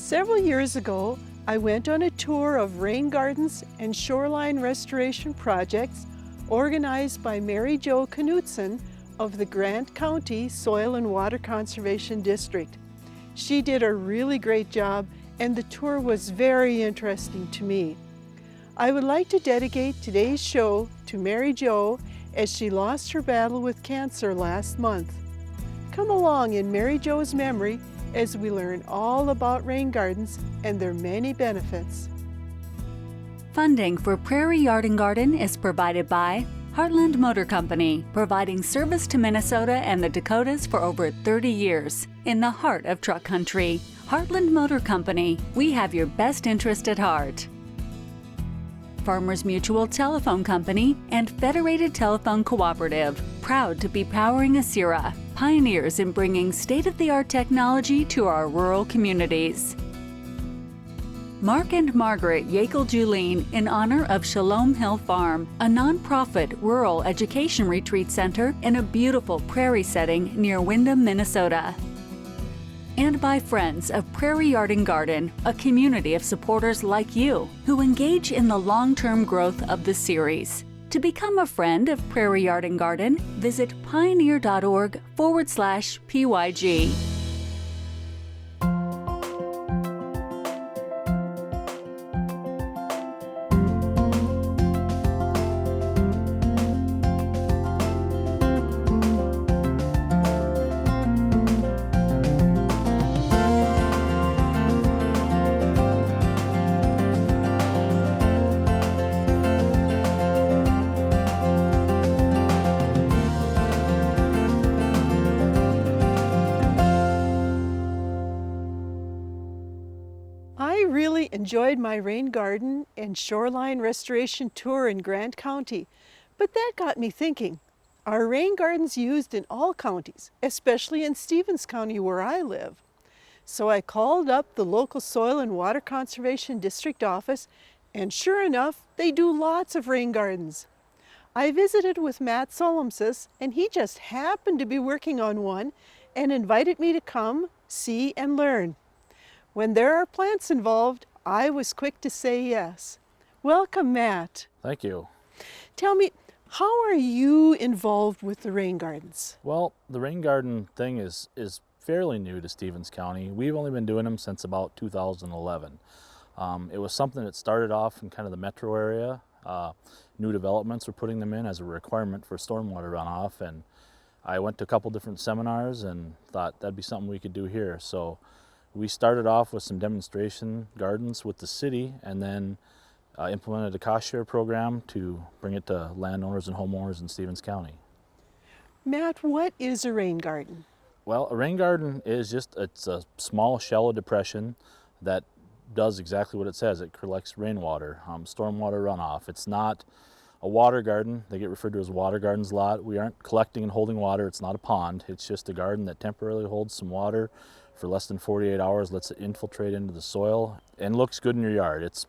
Several years ago, I went on a tour of rain gardens and shoreline restoration projects organized by Mary Jo Knutson of the Grant County Soil and Water Conservation District. She did a really great job, and the tour was very interesting to me. I would like to dedicate today's show to Mary Jo as she lost her battle with cancer last month. Come along in Mary Jo's memory as we learn all about rain gardens and their many benefits. Funding for Prairie Yard and Garden is provided by Heartland Motor Company, providing service to Minnesota and the Dakotas for over 30 years, in the heart of truck country. Heartland Motor Company, we have your best interest at heart. Farmers Mutual Telephone Company and Federated Telephone Cooperative, proud to be powering Asira, pioneers in bringing state-of-the-art technology to our rural communities. Mark and Margaret Yakel-Julien in honor of Shalom Hill Farm, a nonprofit rural education retreat center in a beautiful prairie setting near Windham, Minnesota. And by Friends of Prairie Yard and Garden, a community of supporters like you who engage in the long-term growth of the series. To become a friend of Prairie Yard and Garden, visit pioneer.org/PYG. I really enjoyed my rain garden and shoreline restoration tour in Grant County, but that got me thinking, are rain gardens used in all counties, especially in Stevens County where I live? So I called up the local Soil and Water Conservation District office, and sure enough, they do lots of rain gardens. I visited with Matt Solomsis, and he just happened to be working on one and invited me to come, see, and learn. When there are plants involved, I was quick to say yes. Welcome, Matt. Thank you. Tell me, how are you involved with the rain gardens? Well, the rain garden thing is fairly new to Stevens County. We've only been doing them since about 2011. It was something that started off in kind of the metro area. New developments were putting them in as a requirement for stormwater runoff, and I went to a couple different seminars and thought that'd be something we could do here. So we started off with some demonstration gardens with the city, and then implemented a cost share program to bring it to landowners and homeowners in Stevens County. Matt, what is a rain garden? Well, a rain garden is it's a small shallow depression that does exactly what it says. It collects rainwater, stormwater runoff. It's not a water garden. They get referred to as water gardens a lot. We aren't collecting and holding water. It's not a pond. It's just a garden that temporarily holds some water for less than 48 hours, lets it infiltrate into the soil, and looks good in your yard. It's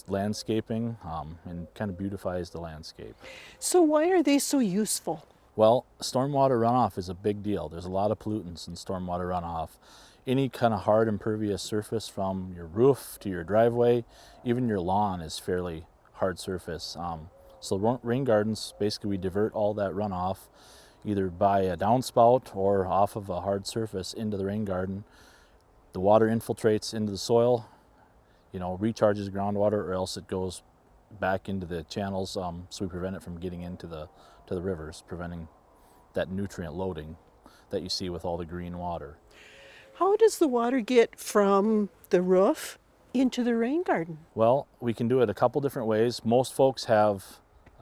landscaping and kind of beautifies the landscape. So why are they so useful? Well, stormwater runoff is a big deal. There's a lot of pollutants in stormwater runoff. Any kind of hard impervious surface from your roof to your driveway, even your lawn is fairly hard surface. So rain gardens, basically we divert all that runoff either by a downspout or off of a hard surface into the rain garden. The water infiltrates into the soil, recharges groundwater, or else it goes back into the channels, so we prevent it from getting into the rivers, preventing that nutrient loading that you see with all the green water. How does the water get from the roof into the rain garden? Well, we can do it a couple different ways. Most folks have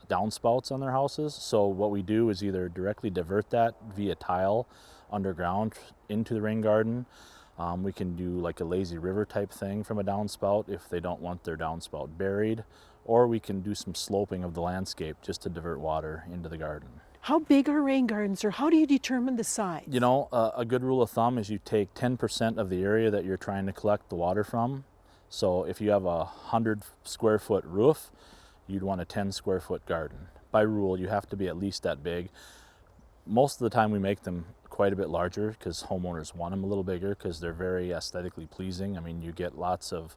downspouts on their houses, so what we do is either directly divert that via tile underground into the rain garden. We can do like a lazy river type thing from a downspout if they don't want their downspout buried, or we can do some sloping of the landscape just to divert water into the garden. How big are rain gardens, or how do you determine the size? A good rule of thumb is you take 10% of the area that you're trying to collect the water from. So if you have a 100 square foot roof, you'd want a 10 square foot garden. By rule, you have to be at least that big. Most of the time we make them quite a bit larger because homeowners want them a little bigger because they're very aesthetically pleasing. I mean, you get lots of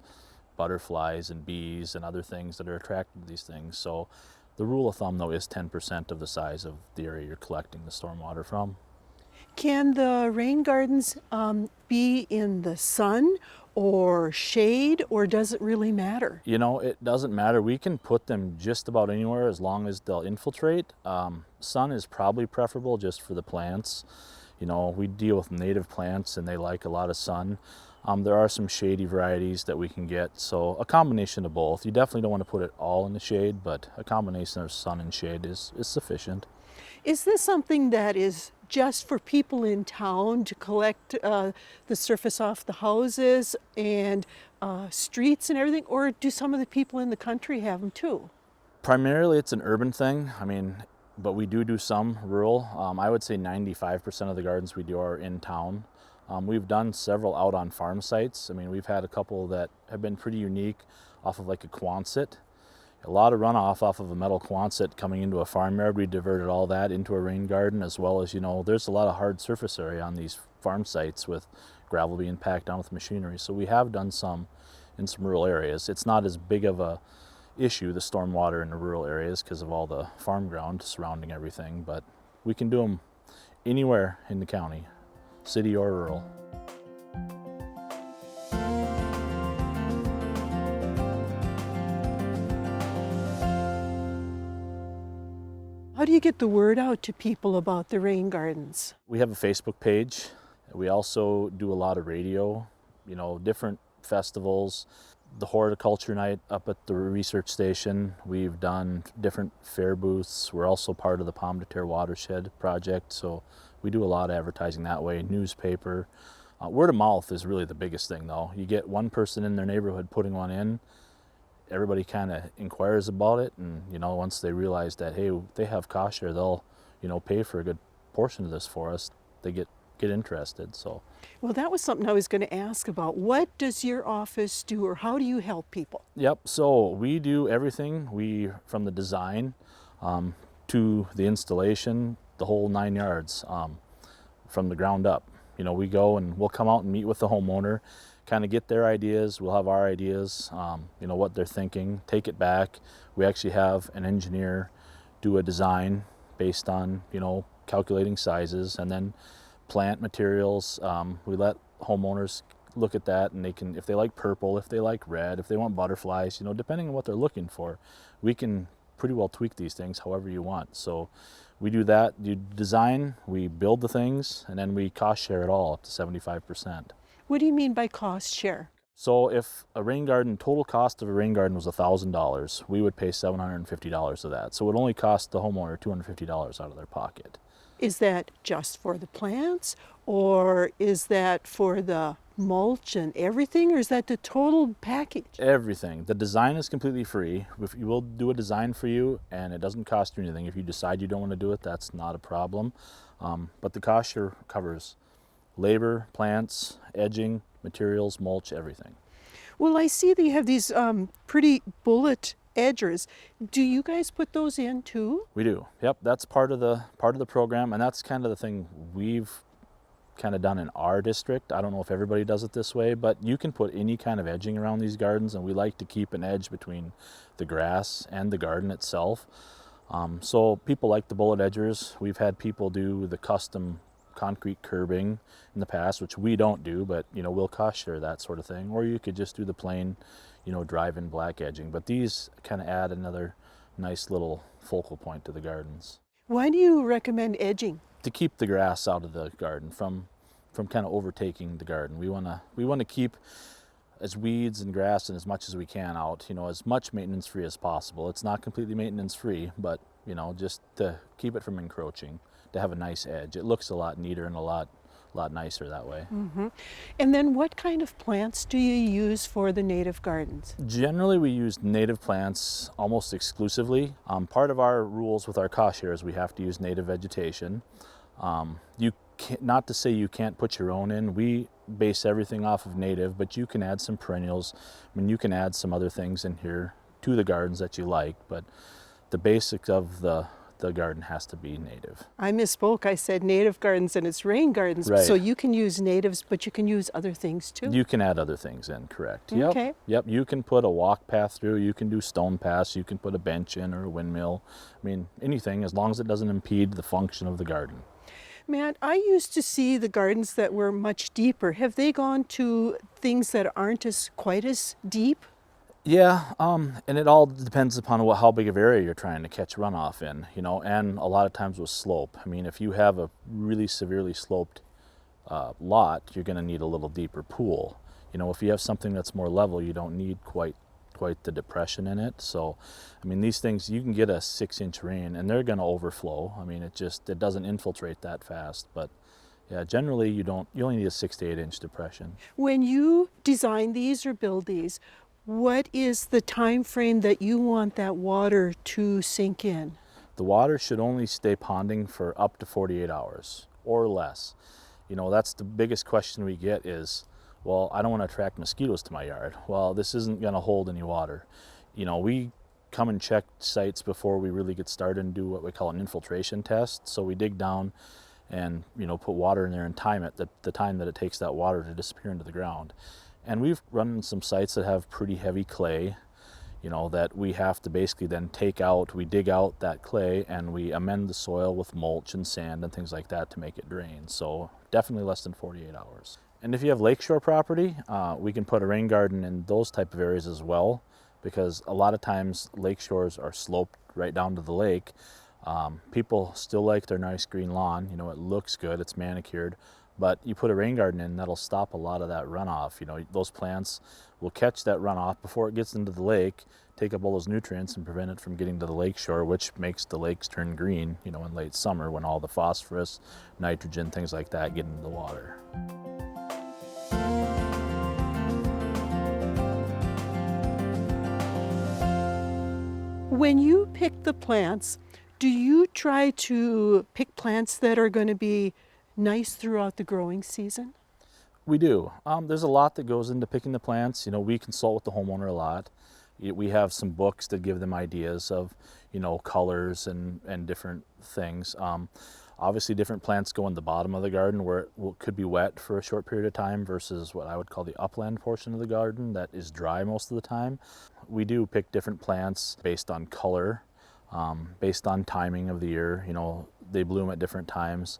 butterflies and bees and other things that are attracted to these things. So the rule of thumb, though, is 10% of the size of the area you're collecting the stormwater from. Can the rain gardens be in the sun or shade, or does it really matter? You know, it doesn't matter. We can put them just about anywhere as long as they'll infiltrate. Sun is probably preferable just for the plants. You know, we deal with native plants and they like a lot of sun. There are some shady varieties that we can get, so a combination of both. You definitely don't want to put it all in the shade, but a combination of sun and shade is sufficient. Is this something that is just for people in town to collect the surface off the houses and streets and everything, or do some of the people in the country have them too? Primarily it's an urban thing, but we do some rural. I would say 95% of the gardens we do are in town. We've done several out on farm sites. We've had a couple that have been pretty unique off of like a Quonset. A lot of runoff off of a metal Quonset coming into a farmyard. We diverted all that into a rain garden, as well as, there's a lot of hard surface area on these farm sites with gravel being packed down with machinery. So we have done some in some rural areas. It's not as big of a issue, the stormwater in the rural areas, because of all the farm ground surrounding everything, but we can do them anywhere in the county, city or rural. How do you get the word out to people about the rain gardens? We have a Facebook page. We also do a lot of radio, different festivals. The horticulture night up at the research station. We've done different fair booths. We're also part of the Pomme de Terre Watershed project, so we do a lot of advertising that way. Newspaper. Word of mouth is really the biggest thing, though. You get one person in their neighborhood putting one in, everybody kind of inquires about it, and once they realize that, hey, they have cost share, they'll pay for a good portion of this for us. They get interested. So well, that was something I was going to ask about. What does your office do, or how do you help people? Yep, so we do everything. From the design to the installation, the whole 9 yards, from the ground up. We go and we'll come out and meet with the homeowner, kind of get their ideas. We'll have our ideas, what they're thinking, take it back. We actually have an engineer do a design based on, calculating sizes, and then plant materials. We let homeowners look at that, and they can, if they like purple, if they like red, if they want butterflies, depending on what they're looking for, we can pretty well tweak these things however you want. So we do that, you design, we build the things, and then we cost share it all up to 75%. What do you mean by cost share? So if a rain garden, total cost of a rain garden was $1,000, we would pay $750 of that. So it would only cost the homeowner $250 out of their pocket. Is that just for the plants, or is that for the mulch and everything, or is that the total package? Everything. The design is completely free. We will do a design for you, and it doesn't cost you anything. If you decide you don't want to do it, that's not a problem. But the cost share covers labor, plants, edging, materials, mulch, everything. Well, I see that you have these pretty bullet edgers. Do you guys put those in too? We do. Yep, that's part of the program, and that's kind of the thing we've kind of done in our district. I don't know if everybody does it this way, but you can put any kind of edging around these gardens, and we like to keep an edge between the grass and the garden itself. So people like the bullet edgers. We've had people do the custom concrete curbing in the past, which we don't do, but we'll cost share that sort of thing. Or you could just do the plain drive-in black edging, but these kind of add another nice little focal point to the gardens. Why do you recommend edging? To keep the grass out of the garden from kind of overtaking the garden. We want to keep as weeds and grass and as much as we can out, as much maintenance free as possible. It's not completely maintenance free, but just to keep it from encroaching, to have a nice edge. It looks a lot neater and a lot nicer that way. Mm-hmm. And then what kind of plants do you use for the native gardens? Generally, we use native plants almost exclusively. Part of our rules with our cost share is we have to use native vegetation. Not to say you can't put your own in. We base everything off of native, but you can add some perennials. You can add some other things in here to the gardens that you like, but the basics of the the garden has to be native. I misspoke. I said native gardens and it's rain gardens. Right. So you can use natives, but you can use other things too. You can add other things in, correct. Yep. Okay. Yep, you can put a walk path through, you can do stone paths, you can put a bench in or a windmill. I mean, anything as long as it doesn't impede the function of the garden. Matt, I used to see the gardens that were much deeper. Have they gone to things that aren't quite as deep? Yeah, and it all depends upon how big of area you're trying to catch runoff in, you know, and a lot of times with slope. I mean, if you have a really severely sloped lot, you're going to need a little deeper pool. You know, if you have something that's more level, you don't need quite the depression in it. So, I mean, these things, you can get a 6-inch rain and they're going to overflow. I mean, it doesn't infiltrate that fast, but yeah, generally you only need a 6 to 8 inch depression. When you design these or build these, what is the time frame that you want that water to sink in? The water should only stay ponding for up to 48 hours or less. You know, that's the biggest question we get is, well, I don't want to attract mosquitoes to my yard. Well, this isn't going to hold any water. You know, we come and check sites before we really get started and do what we call an infiltration test. So we dig down and, you know, put water in there and time it, the time that it takes that water to disappear into the ground. And we've run some sites that have pretty heavy clay, you know, that we have to basically then take out, we dig out that clay and we amend the soil with mulch and sand and things like that to make it drain. So definitely less than 48 hours. And if you have lakeshore property, we can put a rain garden in those type of areas as well, because a lot of times lake shores are sloped right down to the lake. People still like their nice green lawn, you know, it looks good, it's manicured, but you put a rain garden in, that'll stop a lot of that runoff. You know, those plants will catch that runoff before it gets into the lake, take up all those nutrients and prevent it from getting to the lake shore, which makes the lakes turn green, you know, in late summer when all the phosphorus, nitrogen, things like that get into the water. When you pick the plants, do you try to pick plants that are going to be nice throughout the growing season? We do. There's a lot that goes into picking the plants. You know, we consult with the homeowner a lot. We have some books that give them ideas of, you know, colors and different things. Obviously, different plants go in the bottom of the garden where it could be wet for a short period of time versus what I would call the upland portion of the garden that is dry most of the time. We do pick different plants based on color, based on timing of the year. You know, they bloom at different times.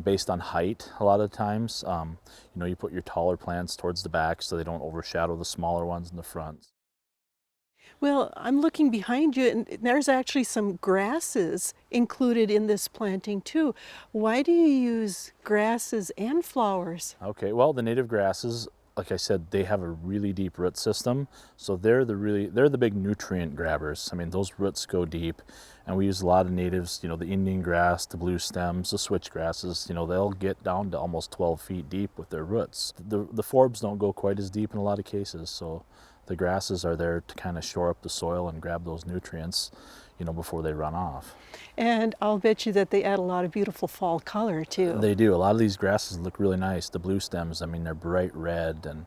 Based on height, a lot of times. You know, you put your taller plants towards the back so they don't overshadow the smaller ones in the front. Well, I'm looking behind you and there's actually some grasses included in this planting too. Why do you use grasses and flowers? Okay, well, the native grasses, like I said, they have a really deep root system, so they're the big nutrient grabbers. I mean, those roots go deep, and we use a lot of natives. You know, the Indian grass, the blue stems, the switch grasses. You know, they'll get down to almost 12 feet deep with their roots. The forbs don't go quite as deep in a lot of cases, so the grasses are there to kind of shore up the soil and grab those nutrients, you know, before they run off. And I'll bet you that they add a lot of beautiful fall color too. They do. A lot of these grasses look really nice. The blue stems, I mean, they're bright red, and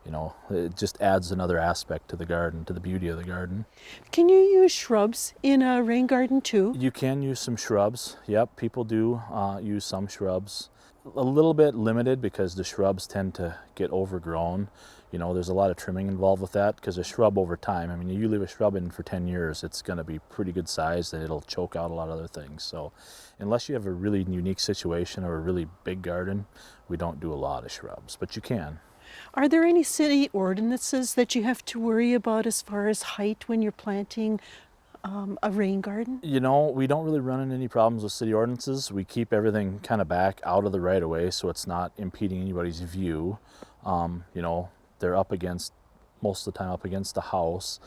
you know, it just adds another aspect to the garden, to the beauty of the garden. Can you use shrubs in a rain garden too? You can use some shrubs. Yep, people do use some shrubs. A little bit limited because the shrubs tend to get overgrown. You know, there's a lot of trimming involved with that because a shrub over time, I mean, you leave a shrub in for 10 years, it's going to be pretty good size and it'll choke out a lot of other things. So unless you have a really unique situation or a really big garden, we don't do a lot of shrubs, but you can. Are there any city ordinances that you have to worry about as far as height when you're planting a rain garden? You know, we don't really run into any problems with city ordinances. We keep everything kind of back out of the right of way so it's not impeding anybody's view. You know, they're up against, most of the time up against the house,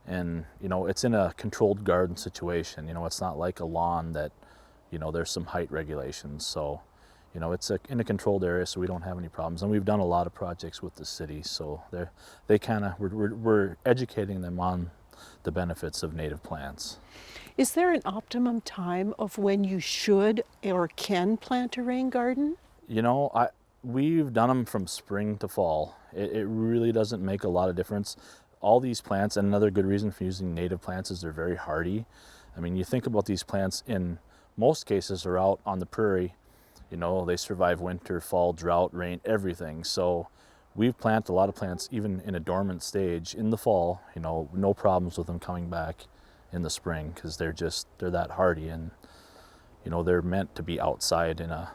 and you know, it's in a controlled garden situation. You know, it's not like a lawn that, you know, there's some height regulations. So, you know, it's in a controlled area, so we don't have any problems. And we've done a lot of projects with the city, so we're educating them on the benefits of native plants. Is there an optimum time of when you should or can plant a rain garden? You know, we've done them from spring to fall. It really doesn't make a lot of difference. All these plants, and another good reason for using native plants is they're very hardy. I mean, you think about these plants, in most cases are out on the prairie. You know, they survive winter, fall, drought, rain, everything. So we've planted a lot of plants even in a dormant stage in the fall, you know, no problems with them coming back in the spring, because they're that hardy, and you know, they're meant to be outside in a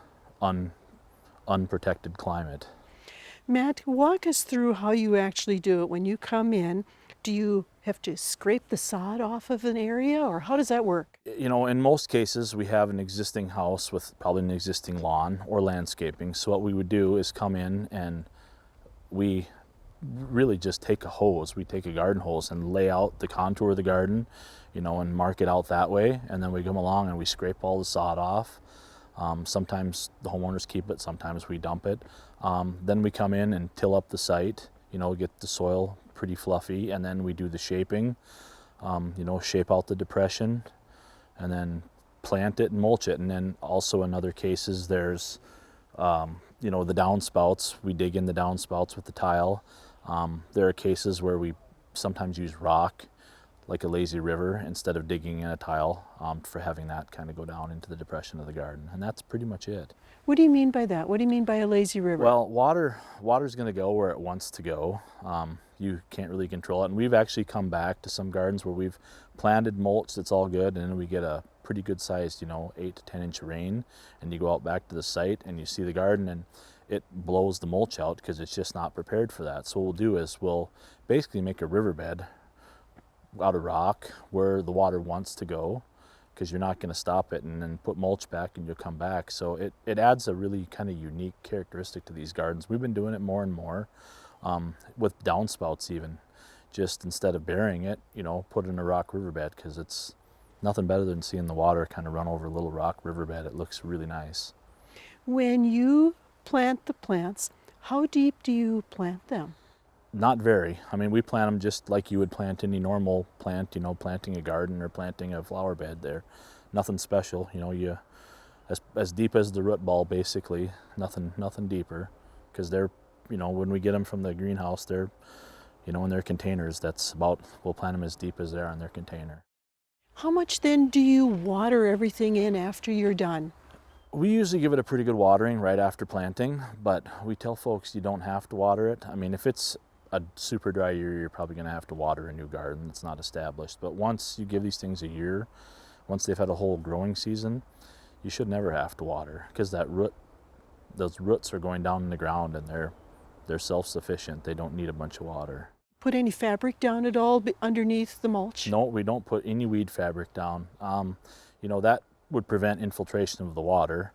unprotected climate. Matt, walk us through how you actually do it. When you come in, do you have to scrape the sod off of an area, or how does that work? You know, in most cases, we have an existing house with probably an existing lawn or landscaping. So what we would do is come in and we really just take a hose. We take a garden hose and lay out the contour of the garden, you know, and mark it out that way. And then we come along and we scrape all the sod off. Sometimes the homeowners keep it, sometimes we dump it. Then we come in and till up the site, you know, get the soil pretty fluffy, and then we do the shaping, you know, shape out the depression, and then plant it and mulch it. And then also in other cases, there's, you know, the downspouts. We dig in the downspouts with the tile. There are cases where we sometimes use rock, like a lazy river, instead of digging in a tile, for having that kind of go down into the depression of the garden. And that's pretty much it. What do you mean by that? What do you mean by a lazy river? Well, water's going to go where it wants to go. You can't really control it. And we've actually come back to some gardens where we've planted mulch that's all good, and then we get a pretty good sized, you know, 8 to 10 inch rain, and you go out back to the site and you see the garden and it blows the mulch out because it's just not prepared for that. So what we'll do is we'll basically make a riverbed out of rock where the water wants to go, because you're not going to stop it, and then put mulch back and you'll come back. So it adds a really kind of unique characteristic to these gardens. We've been doing it more and more with downspouts even. Just instead of burying it, you know, put in a rock riverbed, because it's nothing better than seeing the water kind of run over a little rock riverbed. It looks really nice. When you plant the plants, how deep do you plant them? Not very. I mean, we plant them just like you would plant any normal plant, you know, planting a garden or planting a flower bed there. Nothing special, you know, as deep as the root ball basically, nothing deeper, because they're, you know, when we get them from the greenhouse, they're, you know, in their containers, we'll plant them as deep as they are in their container. How much then do you water everything in after you're done? We usually give it a pretty good watering right after planting, but we tell folks you don't have to water it. I mean, if it's a super dry year, you're probably going to have to water a new garden that's not established. But once you give these things a year, once they've had a whole growing season, you should never have to water, because those roots are going down in the ground and they're self-sufficient. They don't need a bunch of water. Put any fabric down at all underneath the mulch? No, we don't put any weed fabric down. You know, that would prevent infiltration of the water.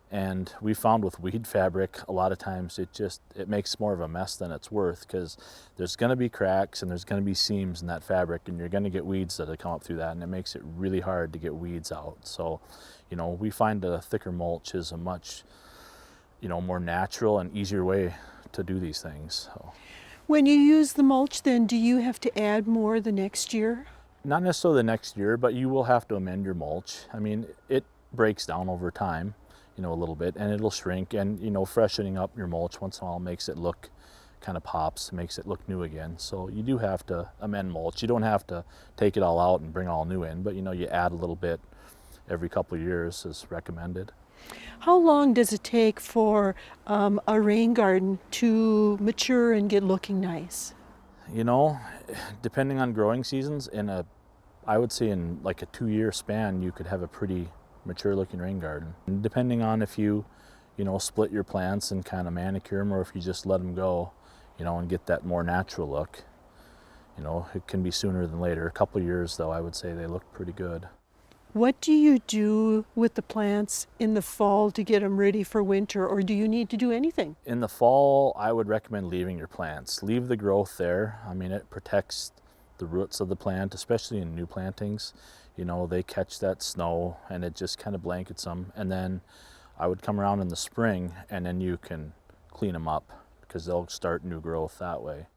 And we found with weed fabric, a lot of times it makes more of a mess than it's worth, because there's going to be cracks and there's going to be seams in that fabric, and you're going to get weeds that come up through that, and it makes it really hard to get weeds out. So, you know, we find a thicker mulch is a much, you know, more natural and easier way to do these things. So. When you use the mulch, then do you have to add more the next year? Not necessarily the next year, but you will have to amend your mulch. I mean, it breaks down over time, you know, a little bit, and it'll shrink, and, you know, freshening up your mulch once in a while makes it look, kind of pops, makes it look new again. So you do have to amend mulch. You don't have to take it all out and bring all new in, but, you know, you add a little bit every couple of years is recommended. How long does it take for a rain garden to mature and get looking nice? You know, depending on growing seasons, I would say in like a 2-year span, you could have a pretty mature looking rain garden. And depending on if you know, split your plants and kind of manicure them, or if you just let them go, you know, and get that more natural look, you know, it can be sooner than later. A couple of years though, I would say they look pretty good. What do you do with the plants in the fall to get them ready for winter, or do you need to do anything? In the fall, I would recommend leaving your plants. Leave the growth there. I mean, it protects the roots of the plant, especially in new plantings. You know, they catch that snow and it just kind of blankets them. And then I would come around in the spring and then you can clean them up, because they'll start new growth that way.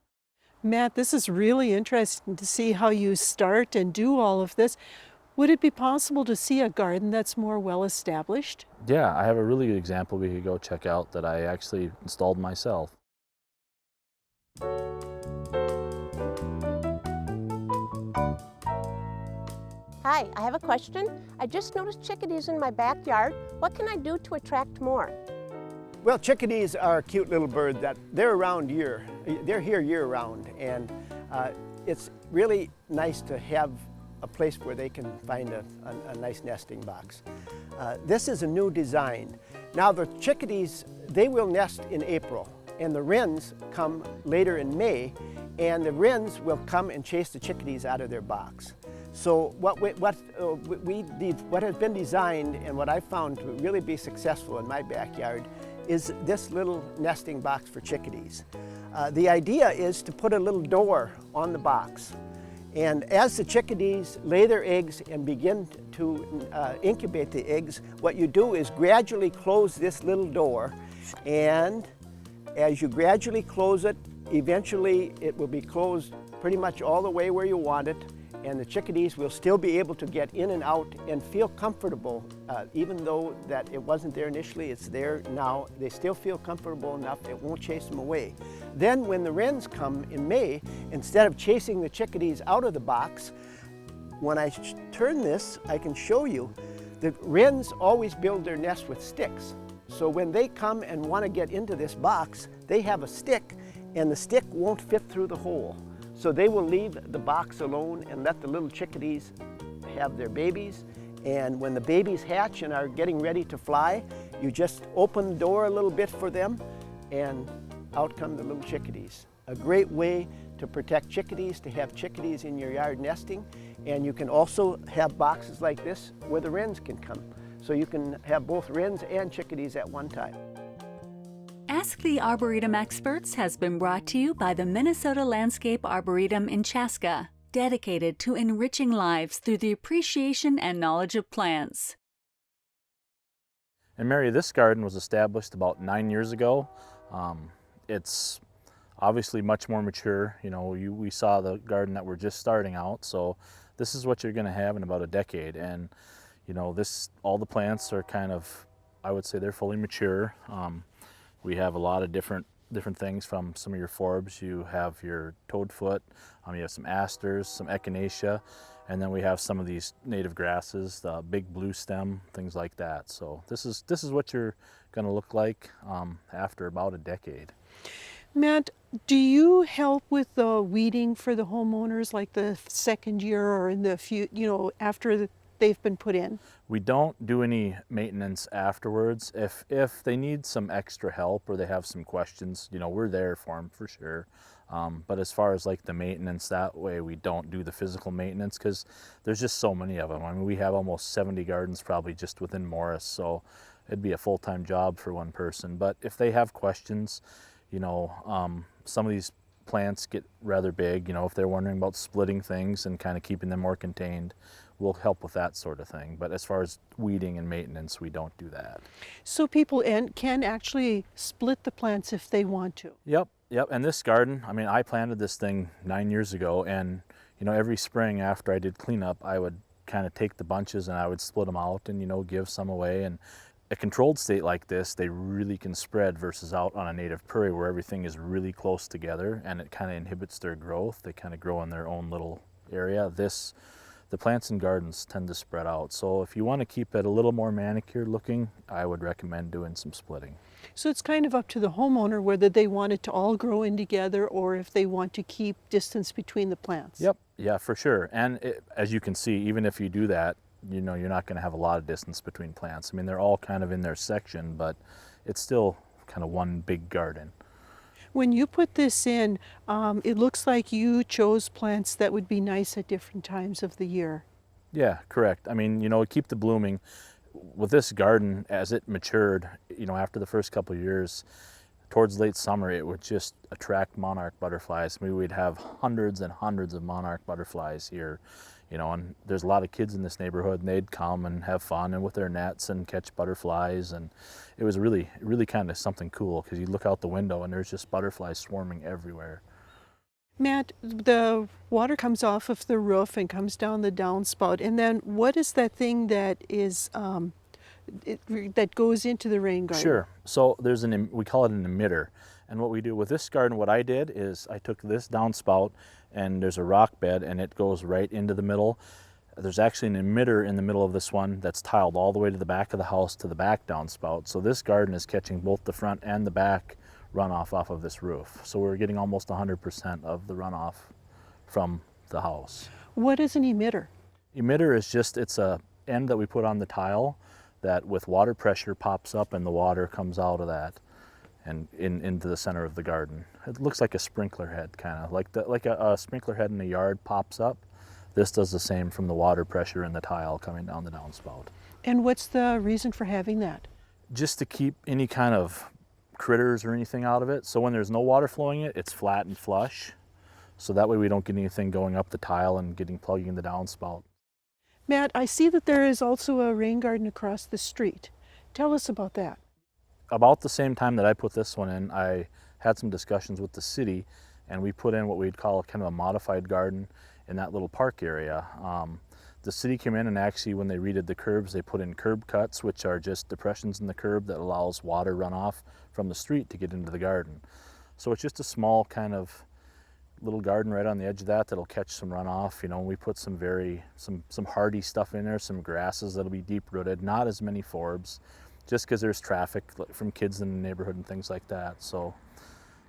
Matt, this is really interesting to see how you start and do all of this. Would it be possible to see a garden that's more well established? Yeah, I have a really good example we could go check out that I actually installed myself. Hi, Hi, I have a question. I just noticed chickadees in my backyard. What can I do to attract more? Well, chickadees are a cute little bird that they're they're here year round, and it's really nice to have a place where they can find a nice nesting box. This is a new design. Now the chickadees, they will nest in April, and the wrens come later in May, and the wrens will come and chase the chickadees out of their box. So what has been designed and what I found to really be successful in my backyard is this little nesting box for chickadees. The idea is to put a little door on the box, and as the chickadees lay their eggs and begin to incubate the eggs, what you do is gradually close this little door, and as you gradually close it, eventually it will be closed pretty much all the way where you want it, and the chickadees will still be able to get in and out and feel comfortable. Even though that it wasn't there initially, it's there now. They still feel comfortable enough, it won't chase them away. Then when the wrens come in May, instead of chasing the chickadees out of the box, when I turn this, I can show you that wrens always build their nest with sticks. So when they come and want to get into this box, they have a stick, and the stick won't fit through the hole. So they will leave the box alone and let the little chickadees have their babies. And when the babies hatch and are getting ready to fly, you just open the door a little bit for them, and out come the little chickadees. A great way to protect chickadees, to have chickadees in your yard nesting. And you can also have boxes like this where the wrens can come. So you can have both wrens and chickadees at one time. Ask the Arboretum Experts has been brought to you by the Minnesota Landscape Arboretum in Chaska, dedicated to enriching lives through the appreciation and knowledge of plants. And Mary, this garden was established about 9 years ago. It's obviously much more mature. You know, we saw the garden that we're just starting out, so this is what you're going to have in about a decade. And you know, all the plants are kind of, I would say they're fully mature. We have a lot of different things from some of your forbs. You have your toadfoot, you have some asters, some echinacea, and then we have some of these native grasses, the big blue stem, things like that. So this is what you're going to look like after about a decade. Matt, do you help with the weeding for the homeowners, like the second year or in the after they've been put in? We don't do any maintenance afterwards. If they need some extra help or they have some questions, you know, we're there for them for sure. But as far as like the maintenance, that way we don't do the physical maintenance because there's just so many of them. I mean, we have almost 70 gardens probably just within Morris, so it'd be a full-time job for one person. But if they have questions, you know, some of these plants get rather big, you know, if they're wondering about splitting things and kind of keeping them more contained, we'll help with that sort of thing. But as far as weeding and maintenance, we don't do that. So people can actually split the plants if they want to? Yep. And this garden, I mean, I planted this thing 9 years ago, and you know, every spring after I did cleanup, I would kind of take the bunches and I would split them out and, you know, give some away. And a controlled state like this, they really can spread versus out on a native prairie where everything is really close together and it kind of inhibits their growth. They kind of grow in their own little area. The plants and gardens tend to spread out. So if you want to keep it a little more manicured looking, I would recommend doing some splitting. So it's kind of up to the homeowner whether they want it to all grow in together or if they want to keep distance between the plants. Yep, yeah, for sure. And as you can see, even if you do that, you know, you're not going to have a lot of distance between plants. I mean, they're all kind of in their section, but it's still kind of one big garden. When you put this in, it looks like you chose plants that would be nice at different times of the year. Yeah, correct. I mean, you know, keep the blooming. With this garden, as it matured, you know, after the first couple of years, towards late summer, it would just attract monarch butterflies. I mean, we'd have hundreds and hundreds of monarch butterflies here, you know, and there's a lot of kids in this neighborhood, and they'd come and have fun and with their nets and catch butterflies. And it was really, really kind of something cool because you look out the window and there's just butterflies swarming everywhere. Matt, the water comes off of the roof and comes down the downspout, and then what is that thing that is that goes into the rain garden? Sure. So there's we call it an emitter, and what we do with this garden, what I did is I took this downspout, and there's a rock bed, and it goes right into the middle. There's actually an emitter in the middle of this one that's tiled all the way to the back of the house to the back downspout. So this garden is catching both the front and the back runoff off of this roof. So we're getting almost 100% of the runoff from the house. What is an emitter? Emitter is just, it's a end that we put on the tile that with water pressure pops up and the water comes out of that and into the center of the garden. It looks like a sprinkler head, kind of like a sprinkler head in a yard pops up. This does the same from the water pressure in the tile coming down the downspout. And what's the reason for having that? Just to keep any kind of critters or anything out of it. So when there's no water flowing it, it's flat and flush. So that way we don't get anything going up the tile and plugging the downspout. Matt, I see that there is also a rain garden across the street. Tell us about that. About the same time that I put this one in, I had some discussions with the city, and we put in what we'd call kind of a modified garden in that little park area. The city came in and actually, when they redid the curbs, they put in curb cuts, which are just depressions in the curb that allows water runoff from the street to get into the garden. So it's just a small kind of little garden right on the edge of that that'll catch some runoff. You know, we put some hardy stuff in there, some grasses that'll be deep rooted, not as many forbs, just because there's traffic from kids in the neighborhood and things like that. So,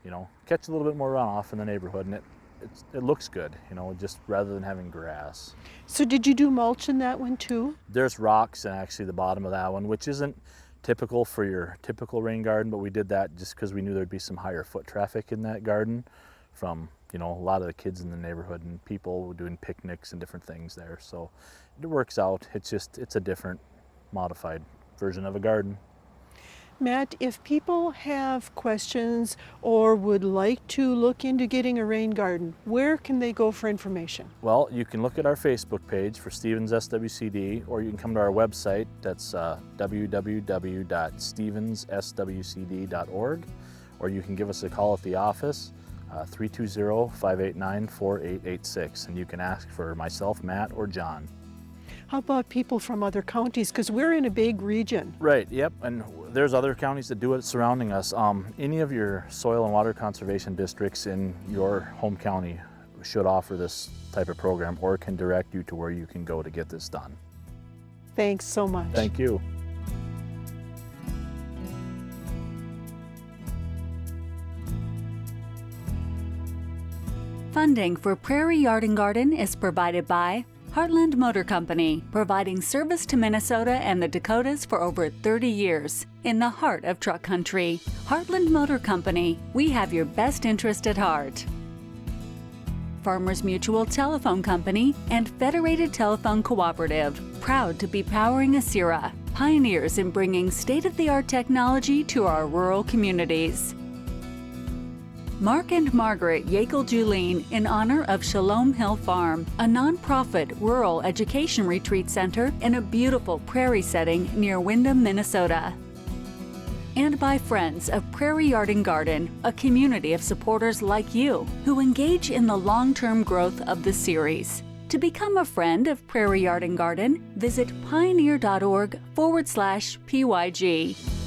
you know, catch a little bit more runoff in the neighborhood, and it looks good, you know, just rather than having grass. So did you do mulch in that one too? There's rocks in actually the bottom of that one, which isn't typical for your typical rain garden, but we did that just because we knew there'd be some higher foot traffic in that garden from, you know, a lot of the kids in the neighborhood and people doing picnics and different things there. So it works out. It's a different modified version of a garden. Matt, if people have questions or would like to look into getting a rain garden, where can they go for information? Well, you can look at our Facebook page for Stevens SWCD, or you can come to our website. That's www.stevensswcd.org, or you can give us a call at the office, 320-589-4886, and you can ask for myself, Matt, or John. How about people from other counties? Because we're in a big region. Right, yep, and there's other counties that do it surrounding us. Any of your soil and water conservation districts in your home county should offer this type of program or can direct you to where you can go to get this done. Thanks so much. Thank you. Funding for Prairie Yard and Garden is provided by Heartland Motor Company, providing service to Minnesota and the Dakotas for over 30 years. In the heart of truck country, Heartland Motor Company, we have your best interest at heart. Farmers Mutual Telephone Company and Federated Telephone Cooperative, proud to be powering Asira, pioneers in bringing state-of-the-art technology to our rural communities. Mark and Margaret Yakel-Julien in honor of Shalom Hill Farm, a nonprofit rural education retreat center in a beautiful prairie setting near Windham, Minnesota. And by friends of Prairie Yard and Garden, a community of supporters like you who engage in the long-term growth of the series. To become a friend of Prairie Yard and Garden, visit pioneer.org/PYG.